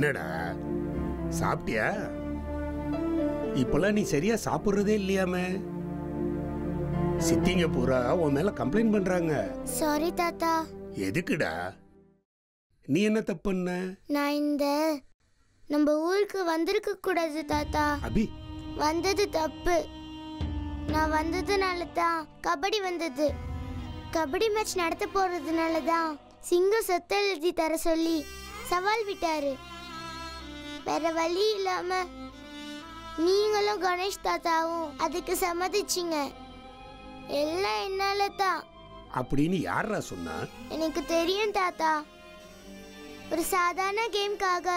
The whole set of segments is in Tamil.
என்னடா சாப்பிட்டியா? இப்பெல்லாம் நீ சரியா சாப்பிடுறதே இல்லையாமே. சித்திங்க பூரா உன் மேல கம்ப்ளைண்ட் பண்றாங்க. சாரி தாத்தா. எதுக்குடா? நீ என்ன தப்பு பண்ண? நான் இந்த நம்ம ஊருக்கு வந்திருக்க கூடாது தாத்தா. அபி வந்தது தப்பு. நான் வந்ததுனால தான் கபடி வந்தது. கபடி மேட்ச் நடத்த போறதுனால தான் சிங்கம் சொத்தை எழுதி தர சொல்லி சவால் விட்டாரு. வேற வழி இல்லாம நீங்களும் கணேஷ் தாத்தாவும் அதுக்கு சம்மதிச்சிங்க. எல்லாம் என்னால தான். அப்படின்னு யாரா சொன்னா? எனக்கு தெரியும் தாத்தா. ஒரு சாதாரண கேம்காக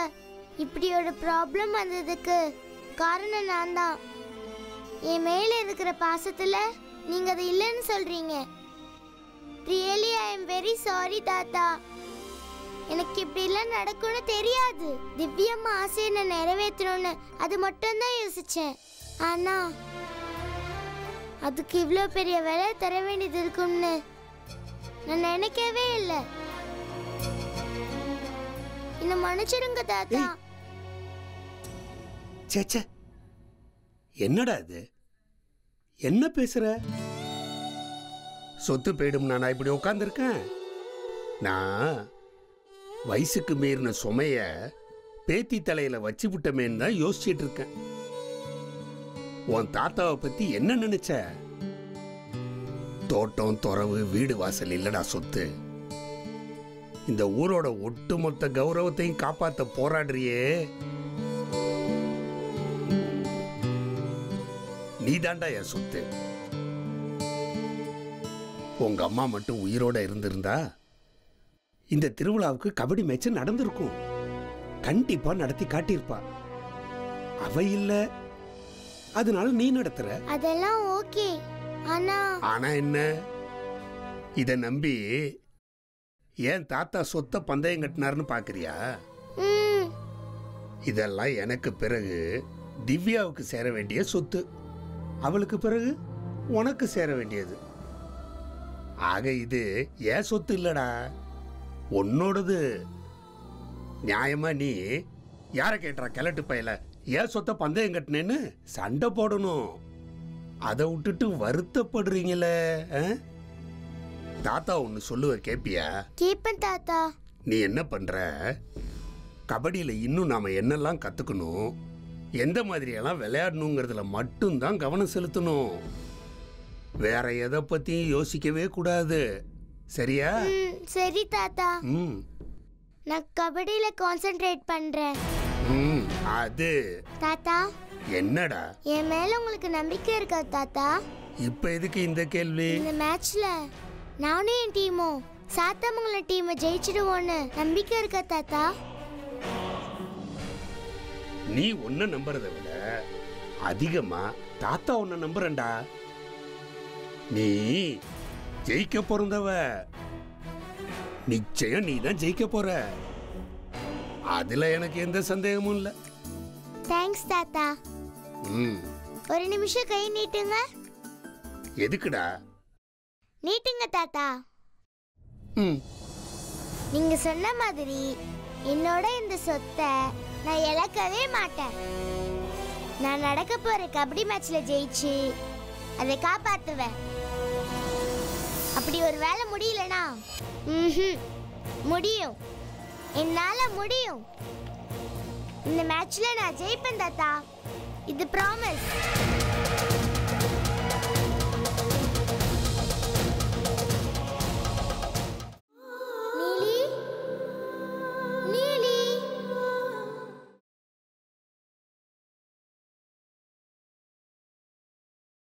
இப்படி ஒரு ப்ராப்ளம் வந்ததுக்கு காரணம் நான் தான். என் மேல இருக்கிற பாசத்துல நீங்க அது இல்லைன்னு சொல்றீங்க. Really I am very sorry தாத்தா. எனக்கு இப்படி எல்லாம் நடக்கும்னு தெரியாது. திவ்யம்மா ஆசையை நான் நிறைவேற்றணும்னு அது மட்டும்தான் யோசிச்சேன். ஆனா அதுக்கு இவ்வளோ பெரிய வேலை தர வேண்டியது இருக்கும்னு நான் நினைக்கவே இல்லை. என்ன மன்னிச்சிடுங்க தாத்தா. சேச்சே, என்னடா இது? என்ன பேசுற? சொத்து போயிடும் நான் இப்படி உட்காந்துருக்கேன். நான் வயசுக்கு மீறின சுமைய பேத்தி தலையில வச்சு விட்டமேன்னு தான் யோசிச்சுட்டு இருக்கேன். உன் தாத்தாவை பத்தி என்ன நினைச்ச? தோட்டம் துறவு வீடு வாசல் இல்லடா சொத்து. இந்த ஊரோட ஒட்டுமொத்த கௌரவத்தையும் காப்பாத்த போராடுறியே நீதாண்டா என் சொத்து. உங்க அம்மா மட்டும் உயிரோட இருந்திருந்தா இந்த திருவிழாவுக்கு கபடி மேட்ச் நடந்திருக்கும். கண்டிப்பா நடத்தி காட்டியிருப்பா. அவ இல்ல, அதனால நீ நடத்துற. அதெல்லாம் ஓகே. ஆனா என்ன? இத நம்பி ஏன் தாத்தா சொத்தை பந்தயம் கட்டினார்னு பாக்குறியா? இதெல்லாம் எனக்கு பிறகு திவ்யாவுக்கு சேர வேண்டிய சொத்து. அவளுக்கு பிறகு உனக்கு சேர வேண்டியது. ஆக இது ஏன் சொத்து இல்லடா, உன்னோடது. நியாயமா நீ யார கேட்டா கிழட்டு பையல ஏன் சொத்தை பந்தயம் கட்டினேன்னு சண்டை போடணும். அதை விட்டுட்டு வருத்தப்படுறீங்களே. தாத்தா ஒன்னு சொல்லுவ கேப்பியா? கேப்பேன் தாத்தா. நீ என்ன பண்ற? கபடியில இன்னும் நாம என்னெல்லாம் கத்துக்கணும், எந்த மாதிரியெல்லாம் விளையாடணுங்கிறதுல மட்டும்தான் கவனம் செலுத்தணும். வேற எதை பத்தியும் யோசிக்கவே கூடாது. சரியா? சரி தாத்தா. நான் கபடியில கான்சென்ட்ரேட் பண்றேன். அது தாத்தா. என்னடா? என் மேல உங்களுக்கு நம்பிக்கை இருக்கா தாத்தா? இப்ப எதுக்கு இந்த கேள்வி? இந்த மேட்ச்ல நானும் என் டீமும் சாத்தமங்கலம் டீமை ஜெயிச்சிடுவோன்னு நம்பிக்கை இருக்கா தாத்தா? நீ உன்ன நம்புறத விட அதிகமா தாத்தா உன்ன நம்புறண்டா. நீ ஜெயிக்க பிறந்தவ. நிச்சயம் நீ தான் ஜெயிக்க போற. அதுல எனக்கு எந்த சந்தேகமும் இல்ல. தேங்க்ஸ் தாத்தா. ஒரு நிமிஷம் கை நீட்டுங்க. எதுக்குடா? நீட்டுங்க தாத்தா. நீங்க சொன்ன மாதிரி என்னோட இந்த சொத்தை நான் இழக்கவே மாட்டேன். நான் நடக்க போற கபடி மேட்ச்ல ஜெயிச்சு அதை காப்பாத்துவேன். அப்படி ஒரு வேலை முடியலனா முடியும், என்னால முடியும். இந்த மேட்ச்ல நான் ஜெயிப்பேன் தாத்தா. இது ப்ராமிஸ்.